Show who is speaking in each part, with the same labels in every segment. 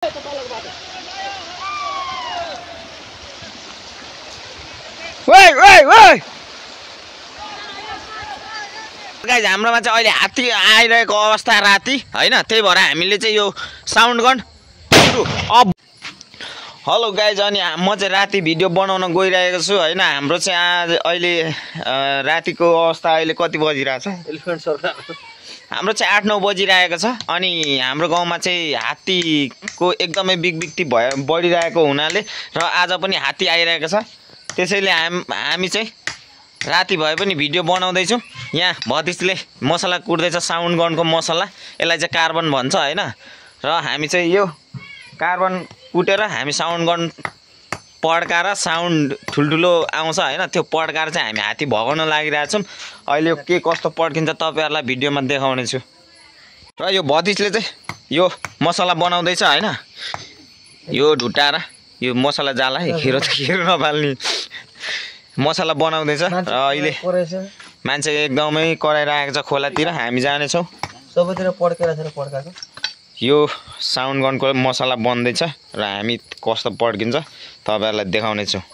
Speaker 1: ओइ ओइ ओइ गाइज हाम्रोमा चाहिँ अहिले हात्ती आइरहेको अवस्था राति हैन, त्यही भएर हामीले चाहिँ यो साउन्ड गन सुरु अब। हेलो गाइज, अनि म चाहिँ राति भिडियो बनाउन गइरहेको छु हैन। हाम्रो चाहिँ आज अहिले रातिको अवस्था अहिले कति बजिरहेछ?
Speaker 2: एलिफेन्ट सरकार
Speaker 1: हाम्रो चाहिँ 8-9 बजिरहेको छ। अनि हाम्रो गाउँमा चाहिँ हात्तीको एकदमै बिगबिक्ती बढिरहेको हुनाले र आज पनि हात्ती आइरहेको छ, त्यसैले हामी चाहिँ राति भए पनि भिडियो बनाउँदैछौँ। यहाँ भतिजले मसला कुट्दैछ, साउन्ड गनको मसला, यसलाई चाहिँ कार्बन भन्छ हैन। र हामी चाहिँ यो कार्बन कुटेर हामी साउन्ड गन पड्काएर साउन्ड ठुल्ठुलो आउँछ हैन, त्यो पड्काएर चाहिँ हामी हात्ती भगाउन लागिरहेछौँ। अहिले के कस्तो पड्किन्छ तपाईँहरूलाई भिडियोमा देखाउने छु। र यो भतिजले चाहिँ यो मसला बनाउँदैछ हैन, यो ढुटाएर यो मसला जाला है, खेरो नपाल्ने मसला बनाउँदैछ। र अहिले मान्छे एकदमै कराइरहेको छ खोलातिर। हामी जानेछौँ
Speaker 2: सबैतिर पड्केर पड्काएको
Speaker 1: यो साउन्ड गनको मसला बन्दैछ र हामी कस्तो पड्किन्छ तपाईँहरूलाई देखाउने छौँ।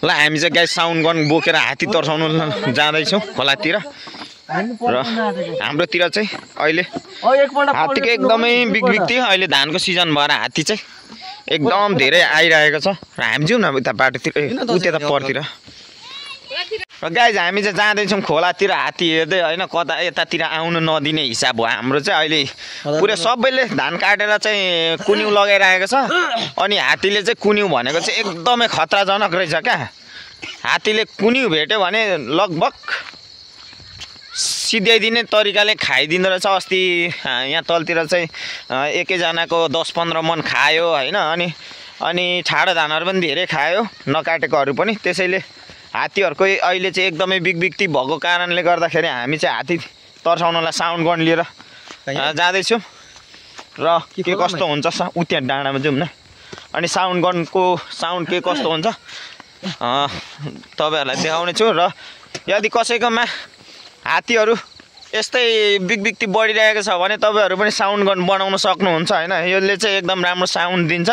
Speaker 1: ल हामी चाहिँ गाइस साउन्ड गन बोकेर हात्ती तर्साउनु जाँदैछौँ खोलातिर। र हाम्रोतिर चाहिँ अहिले हात्तीको एकदमै बिगबिक्ती, अहिले धानको सिजन भएर हात्ती चाहिँ एकदम धेरै आइरहेको छ। र हामी जाउँ न उता बाटोतिर, उता परतिर। र गाइज हामी चाहिँ जाँदैछौँ खोलातिर हात्ती हेर्दै होइन, कता यतातिर आउनु नदिने हिसाब हो हाम्रो चाहिँ। अहिले पुरै सबैले धान काटेर चाहिँ कुन्यु लगाइरहेको छ। अनि हात्तीले चाहिँ कुन्यु भनेको चाहिँ एकदमै खतराजनक रहेछ क्या। हात्तीले कुन्यु भेट्यो भने लगभग सिध्याइदिने तरिकाले खाइदिँदो रहेछ। अस्ति यहाँ तलतिर चाहिँ एकैजनाको 10-15 मन खायो होइन। अनि ठाडो धानहरू पनि धेरै खायो, नकाटेकोहरू पनि। त्यसैले हात्तीहरूको अहिले चाहिँ एकदमै बिगबिक्ती भएको कारणले गर्दाखेरि हामी चाहिँ हात्ती तर्साउनलाई साउन्ड गन लिएर जाँदैछौँ। र के कस्तो हुन्छ उता डाँडामा जाउँ न। अनि साउन्ड गनको साउन्ड के कस्तो हुन्छ तपाईँहरूलाई देखाउने छु। र यदि कसैकोमा हात्तीहरू यस्तै बिगबिक्ती बढिरहेको छ भने तपाईँहरू पनि साउन्ड गन बनाउन सक्नुहुन्छ होइन। यसले चाहिँ एकदम राम्रो साउन्ड दिन्छ,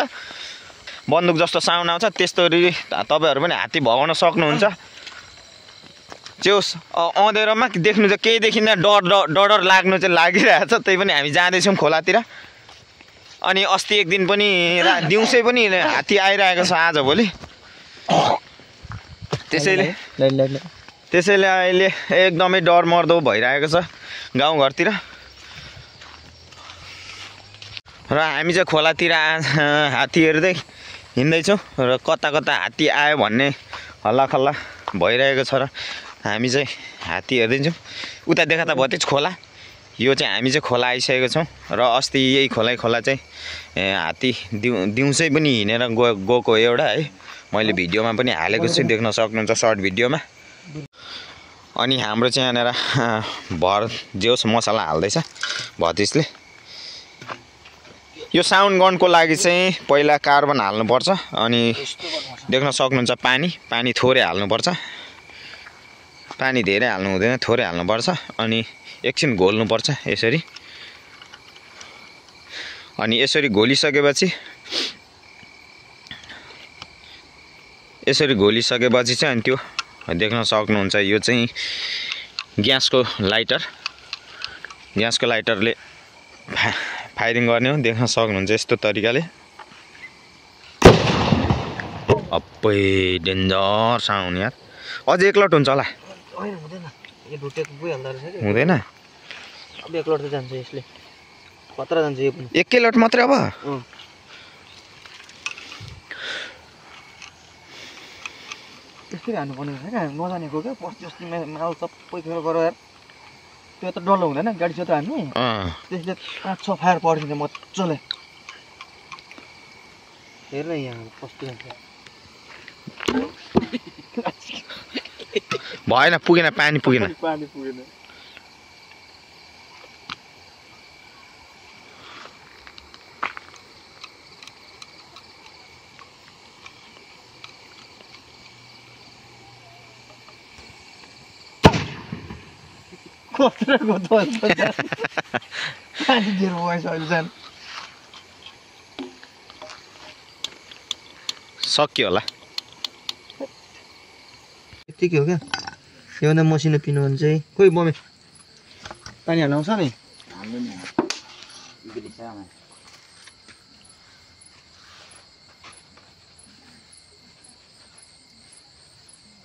Speaker 1: बन्दुक जस्तो साउन्ड आउँछ। त्यस्तोरी तपाईँहरू पनि हात्ती भगाउन सक्नुहुन्छ। च्याउस अँधेरोमा देख्नु चाहिँ केही देखिँदैन, डर लाग्नु चाहिँ लागिरहेछ। त्यही पनि हामी जाँदैछौँ खोलातिर। अनि अस्ति एक दिन पनि दिउँसै पनि हात्ती आइरहेको छ आजभोलि। त्यसैले अहिले एकदमै डरमर्दो भइरहेको छ गाउँघरतिर। र हामी चाहिँ खोलातिर हात्ती हेर्दै हिँड्दैछौँ। र कता कता हात्ती आयो भन्ने हल्लाखल्ला भइरहेको छ। र हामी चाहिँ हात्ती हेर्दैछौँ। उता देखा त भतिज खोला, यो चाहिँ हामी चाहिँ खोला आइसकेको छौँ। र अस्ति यही खोला चाहिँ हात्ती दिउँसै पनि हिँडेर गएको एउटा है, मैले भिडियोमा पनि हालेको छु, देख्न सक्नुहुन्छ सर्ट भिडियोमा। अनि हाम्रो चाहिँ यहाँनिर भर जेउस मसला हाल्दैछ भतिजले। यो साउन्ड गनको लागि चाहिँ पहिला कार्बन हाल्नुपर्छ। अनि देख्न सक्नुहुन्छ पानी थोरै हाल्नुपर्छ, पानी धेरै हाल्नु हुँदैन, थोरै हाल्नुपर्छ। अनि एकछिन घोल्नुपर्छ यसरी। अनि यसरी घोलिसकेपछि चाहिँ अनि त्यो देख्न सक्नुहुन्छ यो चाहिँ ग्यासको लाइटरले फायरिङ गर्ने हो। देख्न सक्नुहुन्छ यस्तो तरिकाले। अप्पै डेन्जर साउन्ड यार। अझै एकलट हुन्छ होला? हुँदैन,
Speaker 2: अब एकलट चाहिँ जान्छ यसले, खतरा जान्छ यो पनि।
Speaker 1: एकै लट मात्रै अब?
Speaker 2: त्यसरी हान्नुपर्ने होइन, नजानेको क्या। बस्ती अस्ति माल सबै खेर गरेर त्यो त डल्लो हुँदैन, गाडी चाहिँ त हान्ने। त्यसले 5-6 फायर पड्किन्छ मजाले। हेर न यहाँ कस्तो जान्छ।
Speaker 1: भएन, पुगेन, पानी पुगेन।
Speaker 2: कत्रो पानी दिएर भएछ अहिले जान
Speaker 1: सक्यो होला
Speaker 2: यतिकै हो क्या योभन्दा मसिनो पिनु भने चाहिँ खोइ बमे पानी हाल्नु आउँछ नि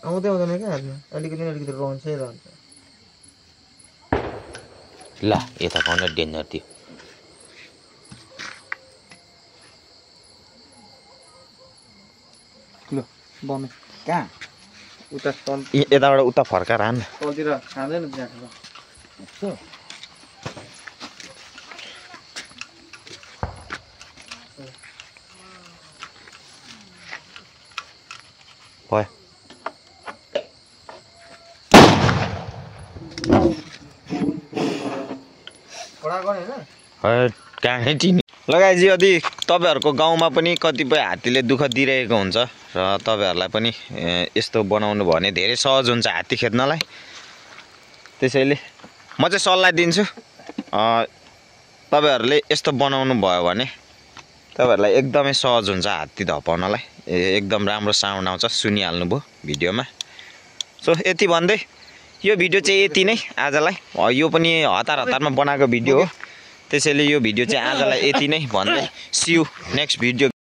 Speaker 2: आउँदै आउँदैन क्या हाल्नु अलिकति रहन्छै रहन्छ
Speaker 1: ल यता पाउन डेन्जर थियो
Speaker 2: ल बमे कहाँ उता तल
Speaker 1: यताबाट उता फर्काएर हान
Speaker 2: तलतिर खाँदैन त्यहाँ
Speaker 1: भयो कहाँ चिनी लगाइजी यदि तपाईँहरूको गाउँमा पनि कतिपय हात्तीले दुःख दिइरहेको हुन्छ र तपाईँहरूलाई पनि यस्तो बनाउनु भयो भने धेरै सहज हुन्छ हात्ती खेद्नलाई त्यसैले म चाहिँ सल्लाह दिन्छु तपाईँहरूले यस्तो बनाउनु भयो भने तपाईँहरूलाई एकदमै सहज हुन्छ हात्ती धपाउनलाई एकदम राम्रो साउन्ड आउँछ सुनिहाल्नुभयो भिडियोमा सो यति भन्दै यो भिडियो चाहिँ यति नै आजलाई यो पनि हतारमा बनाएको भिडियो हो त्यसैले यो भिडियो चाहिँ आजलाई यति नै भन्दै सी यू नेक्स्ट भिडियो